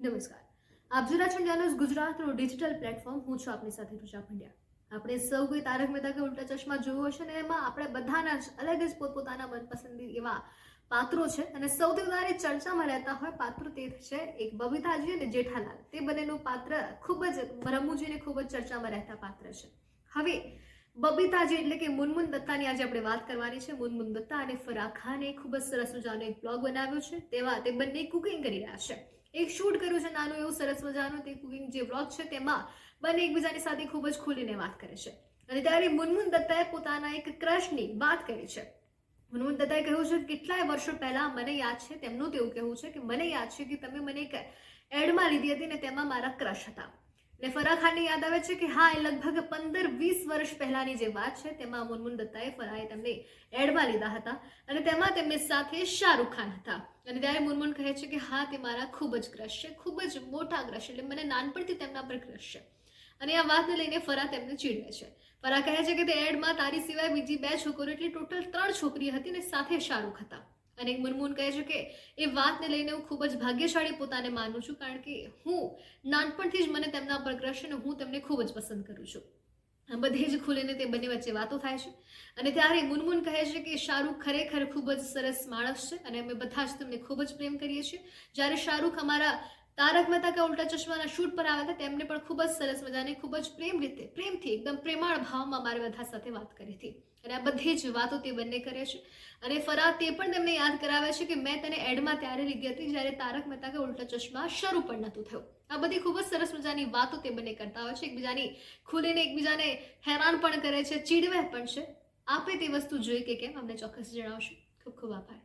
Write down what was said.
નમસ્કાર. આપ જોઈ રહ્યા છો ન્યૂઝ ગુજરાતનું ડિજિટલ પ્લેટફોર્મ. હું છું આપની સાથે ઋષા પંડ્યા. આપણે સૌ કોઈ તારક મહેતા કે ઉલ્ટા ચશ્મા જોયો હશે ને એમાં આપણે બધાના જ અલગ જ પોતપોતાના મનપસંદી એવા પાત્રો છે અને સૌથી વધારે ચર્ચામાં રહેતા હોય પાત્રો તે છે એક બબીતાજી અને જેઠાલાલ. તે બંનેનું પાત્ર ખૂબ જ રમૂજી અને ખૂબ જ ચર્ચામાં રહેતા પાત્ર છે. હવે બબીતાજી એટલે કે મુનમુન દત્તાની આજે આપણે વાત કરવાની છે. મુનમુન દત્તા અને ફરાહ ખાને ખૂબ જ સરસ મજાનો એક બ્લોગ બનાવ્યો છે. તેવા તે બંને કુકિંગ કરી રહ્યા છે. એક શૂટ કર્યું છે નાનું એવું સરસ મજાનું. તે કુકિંગ જે બ્લોગ છે તેમાં બંને એકબીજાની સાથે ખૂબ જ ખુલીને વાત કરે છે. અને ત્યારે મુનમુન દત્તાએ પોતાના એક ક્રશની વાત કરી છે. મુનમુન દત્તાએ કહ્યું છે કેટલાય વર્ષો પહેલા મને યાદ છે, તેમનું તેવું કહેવું છે કે મને યાદ છે કે તમે મને એક એડમાં લીધી હતી ને તેમાં મારા ક્રશ હતા. ને ફરાહ ખાનને યાદ આવે છે કે હા, એ લગભગ 15-20 વર્ષ પહેલાની જે વાત છે તેમાં મુનમુન દત્તાએ ફરાહે તેમને એડમાં લીધા હતા અને તેમાં તેમની સાથે શાહરૂખ ખાન હતા. અને ત્યારે મુનમુન કહે છે કે હા, તે મારા ખૂબ જ ક્રશ છે, ખૂબ જ મોટા ક્રશ, એટલે મને નાનપણથી તેમના પર ક્રશ છે. અને આ વાતને લઈને ફરાહ તેમને ચીડવે છે. ફરાહ કહે છે કે તે એડમાં તારી સિવાય બીજી 2 છોકરીઓ એટલે ટોટલ 3 છોકરી હતી ને સાથે શાહરૂખ હતા. અને મુનમુન કહે છે કે એ વાતને લઈને હું ખૂબ જ ભાગ્યશાળી પોતાને માનું છું, કારણ કે હું નાનપણથી જ મને તેમના પર ક્રશ અને હું તેમને ખૂબ જ પસંદ કરું છું. બધે જ ખુલીને તે બંને વચ્ચે વાતો થાય છે. અને ત્યારે મુનમુન કહે છે કે શાહરૂખ ખરેખર ખૂબ જ સરસ માણસ છે અને અમે બધા જ તેમને ખૂબ જ પ્રેમ કરીએ છીએ. જ્યારે શાહરૂખ અમારા તારક મહેતા કા ઉલ્ટા ચશ્માના શૂટ પર આવ્યા હતા તેમને પણ ખૂબ જ સરસ મજાની ખૂબ જ પ્રેમથી એકદમ પ્રેમાળ ભાવમાં મારી બધા સાથે વાત કરી હતી. અને આ બધી જ વાતો તે બંને કરે છે. અને ફરાહ તે પણ તેમને યાદ કરાવે છે કે મેં તને એડમાં ત્યારે લીધી હતી જ્યારે તારક મહેતા કા ઉલ્ટા ચશ્મા શરૂ પણ નહોતું થયું. આ બધી ખૂબ જ સરસ મજાની વાતો તે બંને કરતા હોય છે. એકબીજાની ખુલીને એકબીજાને હેરાન પણ કરે છે, ચીડવે પણ છે. આપે તે વસ્તુ જોઈ કે કેમ અમને ચોક્કસ જણાવશો. ખૂબ ખૂબ આભાર.